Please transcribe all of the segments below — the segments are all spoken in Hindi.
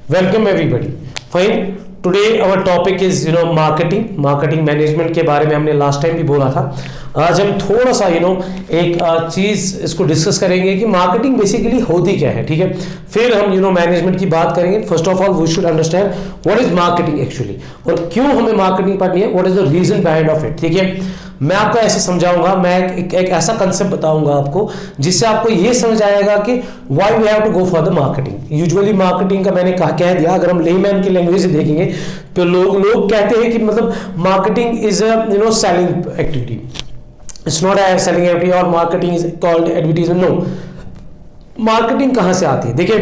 Welcome everybody. Fine. Today our topic is marketing management के बारे में हमने लास्ट टाइम भी बोला था. आज हम थोड़ा सा एक चीज़ इसको डिस्कस करेंगे कि मार्केटिंग बेसिकली होती क्या है. ठीक है, फिर हम मैनेजमेंट की बात करेंगे. First of all we should understand what is marketing actually और क्यों हमें मार्केटिंग पढ़नी है. What is the reason behind of it. ठीक है, मैं आपको ऐसे समझाऊंगा. मैं एक ऐसा कंसेप्ट बताऊंगा आपको जिससे आपको ये समझ आएगा कि why we have to go for the marketing. Usually marketing का मैंने कह दिया, अगर हम लेमैन की लैंग्वेज से देखेंगे तो लोग कहते हैं कि मतलब marketing is a selling activity. It's not a selling activity और marketing is called advertisement. No, marketing कहां से आती है. देखिए,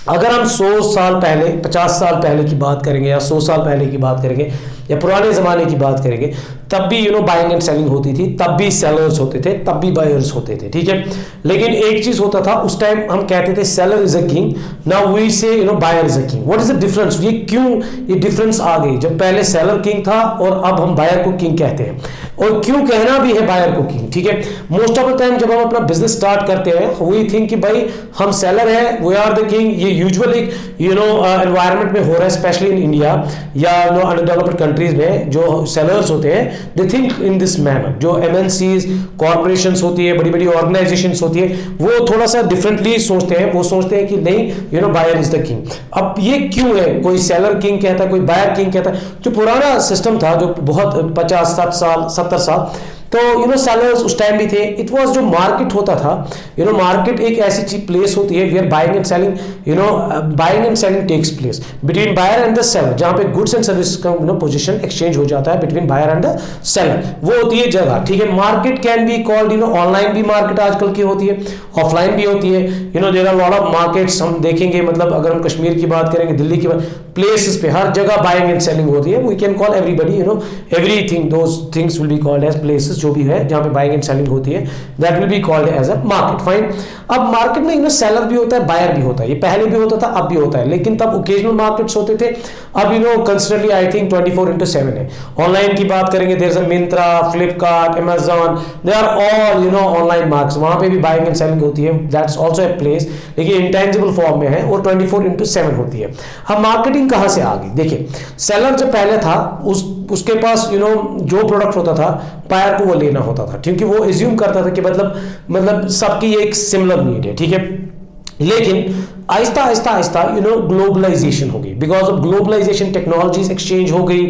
अगर हम 100 साल पहले 50 साल पहले की बात करेंगे या 100 साल पहले की बात करेंगे या पुराने ज़माने की बात करेंगे, तब भी बाइंग एंड सेलिंग होती थी, तब भी सेलर्स होते थे, तब भी बायर्स होते थे. ठीक है, लेकिन एक चीज़ होता था उस टाइम, हम कहते थे seller is a king. Now we say buyer is a king. What is the difference. ये क्यों ये डिफरेंस आ गई जब पहले सेलर किंग था और अब हम बायर को किंग कहते हैं, और क्यों कहना भी है बायर को किंग. ठीक है, मोस्ट ऑफ द टाइम जब हम अपना बिजनेस स्टार्ट करते हैं वी थिंक कि भाई हम सेलर हैं, वी आर द किंग. ये यूजुअली एनवायरमेंट में हो रहा है, स्पेशली इन इंडिया या अनडेवलप्ड कंट्रीज में. जो सेलर्स होते हैं they think in this manner. जो एमएनसीज कॉर्पोरेशंस होती है, बड़ी बड़ी ऑर्गेनाइजेशंस होती है, वो थोड़ा सा डिफरेंटली सोचते हैं. वो सोचते हैं कि नहीं बायर इज द किंग. अब ये क्यों है, कोई सेलर किंग कहता है, कोई बायर किंग कहता है. जो पुराना सिस्टम था, जो बहुत 50-60 साल 70 साल, तो सेलर्स उस टाइम भी थे. इट वाज जो मार्केट होता था, मार्केट एक ऐसी चीज प्लेस होती है where buying and selling buying and selling takes place between buyer and the seller, जहां पे गुड्स एंड सर्विस का पोजीशन एक्सचेंज हो जाता है between buyer and the seller. वो होती है जगह. ठीक है, market can be called online भी मार्केट आजकल की होती है, ऑफलाइन भी होती है. There are lot of markets. हम देखेंगे, मतलब अगर हम कश्मीर की बात करेंगे, दिल्ली की बात, प्लेसेस पे हर जगह बाइंग एंड सेलिंग होती है. We can call everybody everything, those things will be called as places. जो भी है जहां पे बाइंग एंड सेलिंग होती है, that will be called as a market. Fine. अब मार्केट में सेलर भी होता है, बायर भी होता है. ये पहले भी होता था, अब भी होता है, लेकिन तब ओकेजनल मार्केट्स होते थे. अब कंसिडरली आई थिंक 24/7 है. ऑनलाइन की बात करेंगे, there is a Myntra, Flipkart, Amazon, they are all online markets. वहां पे भी बाइंग एंड सेलिंग होती है. दैट्स आल्सो अ प्लेस, लेकिन इंटेंजिबल फॉर्म में है और 24/7 होती है. हम मार्केटिंग कहां से आ गई. देखिए, सेलर जो पहले था उसके पास जो प्रोडक्ट होता था, बायर को वो लेना होता था, क्योंकि वो एज्यूम करता था कि मतलब सबकी एक सिमिलर नीड है. ठीक है, लेकिन आहिस्ता आहिस्ता ग्लोबलाइजेशन हो गई. Because of globalisation technologies exchange हो गई,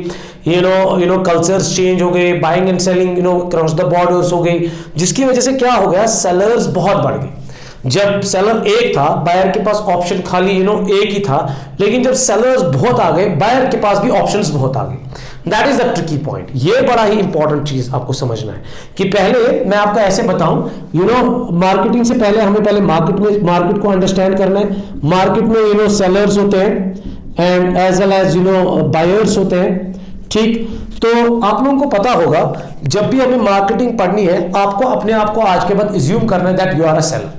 कल्चर्स चेंज हो गए, buying and selling cross the borders हो गई, जिसकी वजह से क्या हो गया, सेलर्स बहुत बढ़ गए. जब सेलर एक था, बायर के पास ऑप्शन खाली एक ही था, लेकिन जब सेलर्स बहुत आ गए, बायर के पास भी ऑप्शंस बहुत आ गए. That is the tricky point. ये बड़ा ही इंपॉर्टेंट चीज आपको समझना है कि पहले मैं आपको ऐसे बताऊं, मार्केटिंग से पहले हमें पहले मार्केट को अंडरस्टैंड करना है. मार्केट में सेलर्स होते हैं and as well as buyers होते हैं. ठीक, तो आप लोगों को पता होगा, जब भी हमें मार्केटिंग पढ़नी है, आपको अपने आप को आज के बाद एज्यूम करना है that you are a seller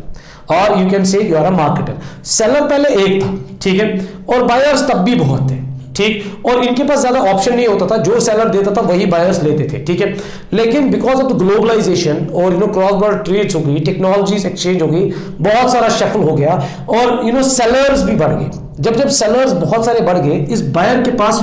और you can say you are a marketer. Seller पहले एक था, ठीक है, और बायर्स तब भी बहुत थे. ठीक, और इनके पास ज्यादा ऑप्शन नहीं होता था, जो सेलर देता था वही बायर्स लेते थे. ठीक है, लेकिन बिकॉज ऑफ द ग्लोबलाइजेशन और क्रॉस बॉर्डर ट्रेड्स हो गई, टेक्नोलॉजीज एक्सचेंज हो गई, बहुत सारा शफल हो गया और सेलर्स भी बढ़ गए. जब सेलर्स बहुत सारे बढ़ गए, इस बायर के पास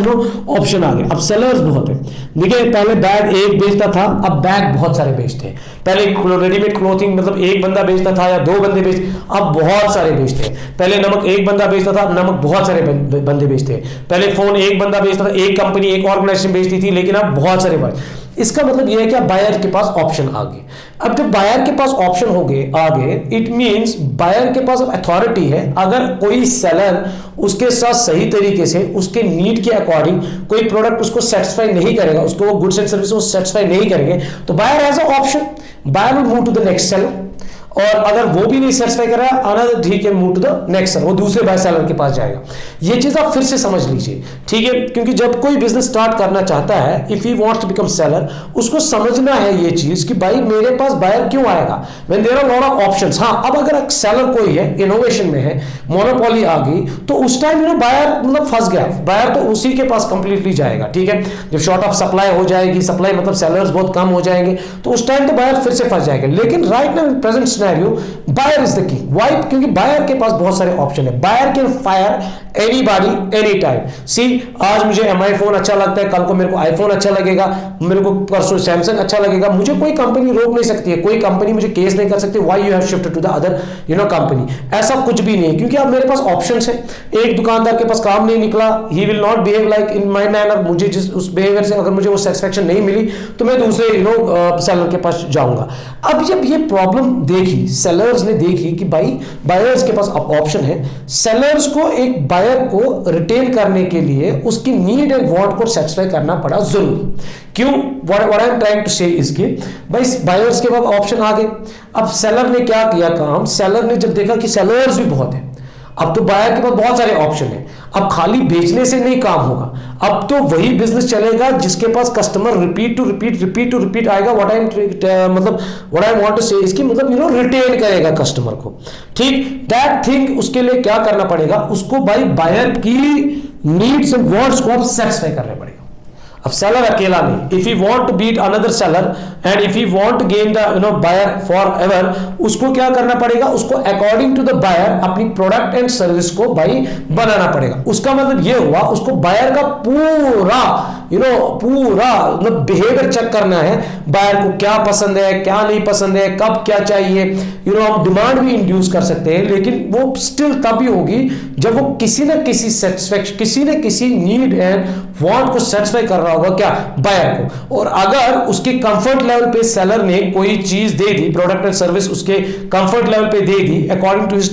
ऑप्शन आ गए. अब सेलर्स बहुत है. देखिए, पहले बैग एक बेचता था, अब बैग बहुत सारे बेचते हैं. पहले रेडीमेड क्लोथिंग मतलब एक बंदा बेचता था या 2 बंदे बेचते, अब बहुत सारे बेचते हैं. पहले नमक एक बंदा बेचता था, अब नमक बहुत सारे बंदे बेचते हैं. पहले फोन एक बंदा बेचता था, एक कंपनी एक ऑर्गेनाइजेशन बेचती थी, लेकिन अब बहुत सारे बाय. इसका मतलब यह है कि अब बायर के पास ऑप्शन आ गए. अब जब बायर के पास ऑप्शन हो गए आ गए, इट मींस बायर के पास अब अथॉरिटी है. अगर कोई सेलर उसके साथ सही तरीके से उसके नीड के अकॉर्डिंग कोई प्रोडक्ट उसको सेटिस्फाई नहीं करेगा, उसको वो गुड्स एंड सर्विस सेटिस्फाई नहीं करेंगे, तो buyer has a option. Buyer will move to the next seller, और अगर वो भी नहीं सेटिस्फाई कर रहा है, अनदर ठीक है, move to the next seller, वो दूसरे बाय सेलर के पास जाएगा. ये चीज आप फिर से समझ लीजिए. ठीक है, क्योंकि जब कोई बिजनेस स्टार्ट करना चाहता है, if he wants to become seller, उसको समझना है ये चीज कि भाई मेरे पास बायर क्यों आएगा when there are lot of options. हाँ, अब अगर एक सेलर कोई है, इनोवेशन में है, मोनोपोली आ गई, तो उस टाइम बायर मतलब फंस गया. बायर तो उसी के पास कंप्लीटली जाएगा. ठीक है, जब शॉर्ट ऑफ सप्लाई हो जाएगी, सप्लाई मतलब सेलर्स बहुत कम हो जाएंगे, तो उस टाइम तो बायर फिर से फंस जाएगा. लेकिन right now in present scenario buyer is the king. Why? क्योंकि बायर के पास बहुत सारे ऑप्शन है, buyer can fire anybody any time. See, आज मुझे एमआई फोन अच्छा लगता है, कल को मेरे को आईफोन अच्छा लगेगा, मेरे को परसों सैमसंग अच्छा लगेगा, मुझे कोई कंपनी रोक नहीं सकती है, कोई कंपनी मुझे केस नहीं कर सकती why you have shifted to the other company. ऐसा कुछ भी नहीं, क्योंकि अब मेरे पास ऑप्शंस है। एक दुकानदार के पास काम नहीं निकला, he will not behave like in my manner, मुझे जिस उस बिहेवियर से अगर मुझे वो सेटिस्फेक्शन नहीं मिली तो मैं दूसरे सेलर के पास जाऊंगा। अब जब ये प्रॉब्लम देखी, सेलर्स ने देखी कि भाई बायर्स के पास ऑप्शन है, सेलर्स को एक बायर को रिटेन करने के लिए उसकी नीड एंड वांट को सेटिस्फाई करना पड़ा जरूरी। क्यों? What I am trying to say is कि भाई बायर्स के पास ऑप्शन आ गए। अब सेलर ने क्या किया काम, सेलर ने जब देखा कि सेलर्स भी बहुत है, अब तो बायर के पास बहुत सारे ऑप्शन है, अब खाली बेचने से नहीं काम होगा, अब तो वही बिजनेस चलेगा जिसके पास कस्टमर रिपीट टू रिपीट आएगा। व्हाट आई वांट टू से इसकी रिटेन करेगा कस्टमर को, ठीक। दैट थिंग, उसके लिए क्या करना पड़ेगा, उसको भाई बायर की नीड्स एंड वांट्स को सेटिस्फाई करना पड़ेगा। अब सेलर अकेला नहीं, if you want to beat another seller and if you want to gain the buyer for ever, उसको क्या करना पड़ेगा, उसको अकॉर्डिंग टू द बायर अपनी प्रोडक्ट एंड सर्विस को भाई बनाना पड़ेगा। उसका मतलब ये हुआ, उसको बायर का पूरा बिहेवियर चेक करना है, बायर को क्या पसंद है, क्या नहीं पसंद है, कब क्या चाहिए। हम डिमांड भी इंड्यूस कर सकते हैं, लेकिन वो स्टिल तभी होगी जब वो किसी ना किसी सेटिस्फेक्शन, किसी ना किसी नीड एंड वांट को सेटिस्फाई कर रहा होगा, क्या, बायर को। और अगर उसके कंफर्ट लेवल पे सेलर ने कोई चीज दे दी, प्रोडक्ट एंड सर्विस उसके कंफर्ट लेवल पे दे दी अकॉर्डिंग टू हिज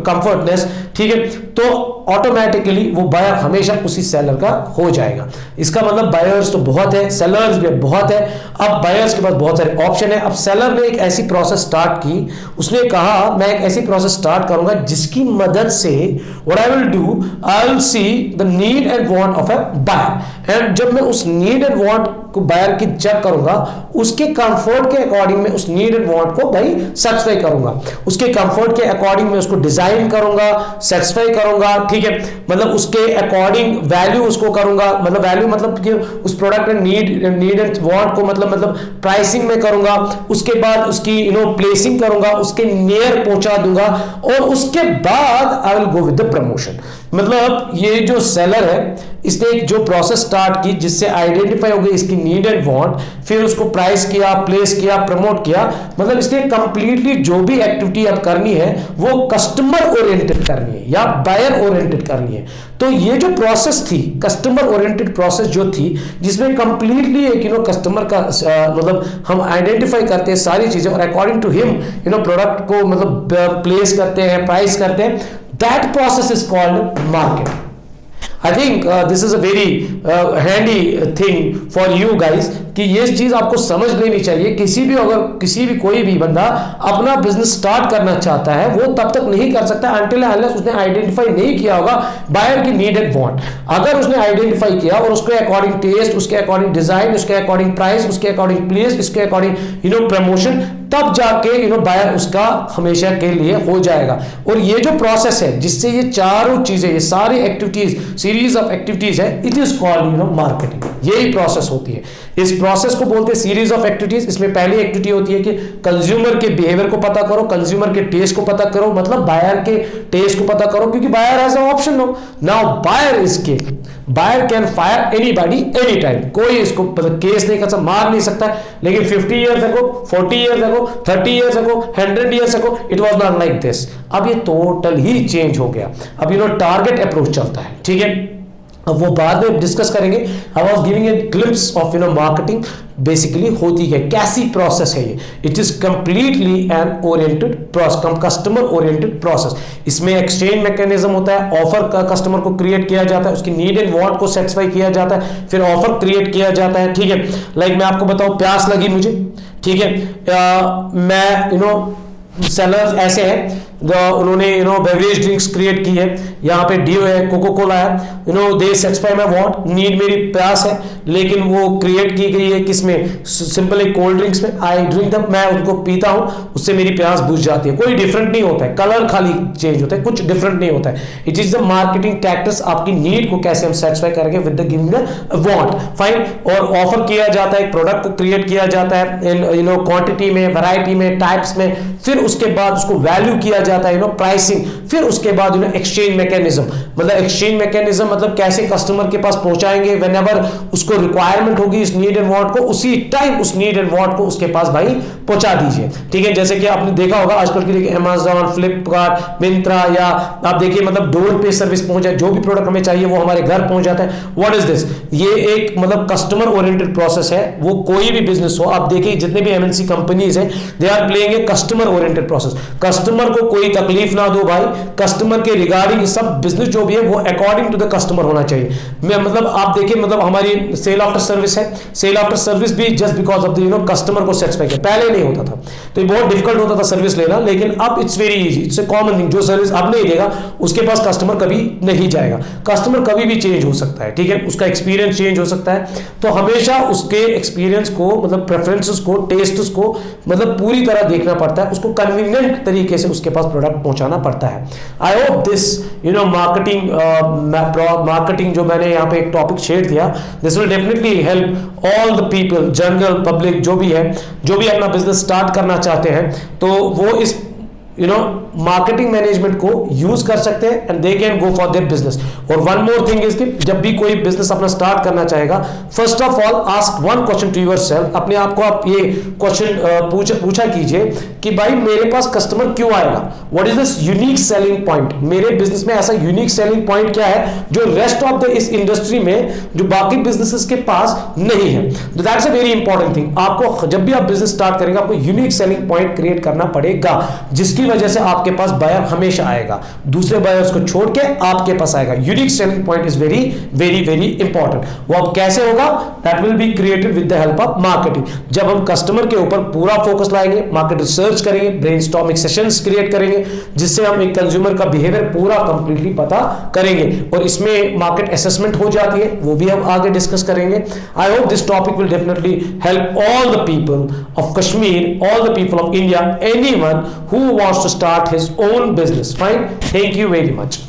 कंफर्टनेस, ठीक है, तो ऑटोमेटिकली वो बायर हमेशा उसी सेलर का हो जाएगा। इसका मतलब बायर्स तो बहुत है, सेलर्स भी बहुत है। अब बायर्स के पास बहुत सारे ऑप्शन है। अब सेलर ने एक ऐसी प्रोसेस स्टार्ट की, उसने कहा मैं एक ऐसी प्रोसेस स्टार्ट करूंगा जिसकी मदद से what I will do, I will see the need and want of a buyer, and जब मैं उस नीड एंड वांट को बायर की चेक करूंगा, उसके कंफर्ट के अकॉर्डिंग में उस नीड एंड वांट को भाई सेटिस्फाई करूंगा, उसके कंफर्ट के अकॉर्डिंग में उसको डिजाइन करूंगा, सेटिस्फाई करूंगा, ठीक है, मतलब उसके अकॉर्डिंग वैल्यू उसको करूंगा, मतलब वैल्यू मतलब कि उस product and need and want को मतलब प्राइसिंग में करूंगा, उसके बाद उसकी प्लेसिंग करूंगा, उसके नियर पहुंचा दूंगा, और उसके बाद I will go with the promotion. मतलब ये जो सेलर है, इसने एक जो प्रोसेस स्टार्ट की जिससे आइडेंटिफाई हो गई इसकी नीड एंड वांट, फिर उसको प्राइस किया, प्लेस किया, प्रमोट किया, मतलब इसने कंप्लीटली जो भी एक्टिविटी अब करनी है वो कस्टमर ओरिएंटेड करनी है या बायर ओरिएंटेड करनी है। तो ये जो प्रोसेस थी, कस्टमर ओरिएंटेड प्रोसेस जो थी, जिसमें कंप्लीटली एक कस्टमर का मतलब हम आइडेंटिफाई करते हैं सारी चीजें और अकॉर्डिंग टू हिम प्रोडक्ट को मतलब प्लेस करते हैं, प्राइस करते हैं, that process is called market. I think this is a very handy thing for you guys कि ये चीज आपको समझ लेनी चाहिए। किसी भी कोई भी बंदा अपना बिजनेस स्टार्ट करना चाहता है, वो तब तक नहीं कर सकता until unless उसने आइडेंटिफाई नहीं किया होगा बायर की नीड एंड वांट। अगर उसने आइडेंटिफाई किया और उसके अकॉर्डिंग टेस्ट, उसके अकॉर्डिंग डिजाइन, उसके अकॉर्डिंग प्राइस, उसके अकॉर्डिंग प्लेस, उसके अकॉर्डिंग प्रमोशन, तब जाके बायर उसका हमेशा के लिए हो जाएगा। और ये जो प्रोसेस है जिससे ये चारों चीजें, ये सारी एक्टिविटीज, सीरीज ऑफ एक्टिविटीज है, इट इज कॉल्ड मार्केटिंग। यही प्रोसेस होती है। इस प्रोसेस को बोलते हैं सीरीज ऑफ एक्टिविटीज। इसमें पहली एक्टिविटी होती है कि कंज्यूमर के बिहेवियर को पता करो, कंज्यूमर के टेस्ट को पता करो, मतलब बायर के टेस्ट को पता करो, क्योंकि buyer has an option now buyer is king, buyer can fire anybody any time. कोई इसको केस नहीं कर सकता, मार नहीं सकता। लेकिन 50 years ago, 40 years ago, 30 years ago, 100 years ago, it was not like this। अब ये टोटल ही चेंज हो गया। अब टारगेट अप्रोच चलता है, ठीक है। अब वो बाद में डिस्कस करेंगे। I was giving a glimpse of marketing basically होती है, कैसी प्रोसेस है ये। It is completely an oriented process, customer oriented process. इसमें एक्सचेंज मैकेनिज्म होता है, ऑफर का कस्टमर को क्रिएट किया जाता है, उसकी नीड एंड वांट को सेटिस्फाई किया जाता है, फिर ऑफर क्रिएट किया जाता है, ठीक है। लाइक मैं आपको बताऊं, प्यास लगी मुझे, ठीक है, मैं सेलर्स ऐसे हैं उन्होंने बेवरेज ड्रिंक्स क्रिएट की है, यहाँ पे डियो है, कोको कोला है, दे सेटिस्फाई माय वांट, नीड मेरी प्यास है, लेकिन वो क्रिएट की गई है किसमें, सिंपल एक कोल्ड ड्रिंक्स में, आई ड्रिंक दम, मैं उनको पीता हूँ, उससे मेरी प्यास बुझ जाती है, कोई डिफरेंट नहीं होता है, कलर खाली चेंज होता है, कुछ डिफरेंट नहीं होता है। It is the marketing tactics, आपकी नीड को कैसे हम सेटिस्फाई करेंगे with the giving the want, fine. और ऑफर किया जाता है, प्रोडक्ट को क्रिएट किया जाता है इन क्वांटिटी में, वैरायटी में, टाइप्स में, फिर उसके बाद उसको वैल्यू किया जाता है प्राइसिंग, फिर उसके बाद एक्सचेंज मैकेनिज्म, मतलब एक्सचेंज मैकेनिज्म मतलब कैसे कस्टमर के पास पहुंचाएंगे, व्हेनेवर उसको रिक्वायरमेंट होगी इस नीड एंड वांट को, उसी टाइम उस नीड एंड वांट को उसके पास भाई पहुंचा दीजिए, ठीक है। जैसे कि आपने देखा होगा आजकल की अमेज़न, फ्लिपकार्ट, मिंत्रा, या आप देखिए मतलब डोर पे सर्विस पहुंच जाए, जो भी प्रोडक्ट हमें चाहिए वो हमारे घर पहुंच जाता है। व्हाट इज दिस, ये एक मतलब कस्टमर ओरिएंटेड प्रोसेस है, वो कोई भी बिजनेस हो, आप देखिए जितने भी एमएनसी कंपनीज हैं, they are playing a customer oriented process, customer को कोई तकलीफ ना दो भाई, कस्टमर के रिगार्डिंग सब बिजनेस जो भी है वो अकॉर्डिंग टू द कस्टमर होना चाहिए। मैं मतलब आप देखिए मतलब हमारी सेल आफ्टर सर्विस है, सेल आफ्टर सर्विस भी just because of the customer को सेटिस्फाई किया, पहले नहीं होता था, तो ये बहुत डिफिकल्ट होता था सर्विस लेना, लेकिन अब it's very easy, it's a common thing, जो सर्विस अब नहीं देगा उसके पास कस्टमर कभी नहीं जाएगा, कस्टमर कभी भी चेंज हो सकता है, ठीक है, उसका एक्सपीरियंस चेंज हो सकता है, तो हमेशा उसके एक्सपीरियंस को मतलब प्रेफरेंसेस को, टेस्ट्स को मतलब पूरी तरह देखना पड़ता है, उसको कन्वीनियंट तरीके से उसके पास प्रोडक्ट पहुंचाना पड़ता है। आई होप दिस मार्केटिंग जो मैंने यहाँ पे एक टॉपिक छेड़ दिया, this will definitely help all the people, general public जो भी है, जो भी अपना बिजनेस स्टार्ट करना चाहते हैं, तो वो इस मार्केटिंग मैनेजमेंट को यूज कर सकते हैं and they can go for their business. और वन मोर थिंग इज कि जब भी कोई बिजनेस अपना स्टार्ट करना चाहेगा, first of all ask one question to yourself, अपने आप को आप ये क्वेश्चन पूछा कीजिए कि भाई मेरे पास कस्टमर क्यों आएगा, what is this unique selling point, मेरे बिजनेस में ऐसा यूनिक सेलिंग पॉइंट क्या है जो रेस्ट ऑफ द इस इंडस्ट्री में जो बाकी बिजनेसेस के पास नहीं है। तो that's a very important thing, आपको जब भी आप बिजनेस स्टार्ट करेंगे आपको यूनिक सेलिंग पॉइंट क्रिएट करना पड़ेगा, जिसकी वजह से आपके पास बायर हमेशा आएगा, दूसरे बायर्स को छोड़ के आपके पास आएगा। Unique selling point is very very very important. वो अब कैसे होगा, that will be created with the help of marketing. जब हम कस्टमर के ऊपर पूरा फोकस लाएंगे, मार्केट रिसर्च करेंगे, ब्रेनस्टॉर्मिंग सेशंस क्रिएट करेंगे, जिससे हम एक कंज्यूमर का बिहेवियर पूरा कंप्लीटली पता करेंगे, और इसमें मार्केट असेसमेंट हो जाती है, वो भी हम आगे डिस्कस करेंगे। I hope this topic will definitely help all the people of Kashmir, all the people of India, anyone who wants to start his own business. Fine. Thank you very much.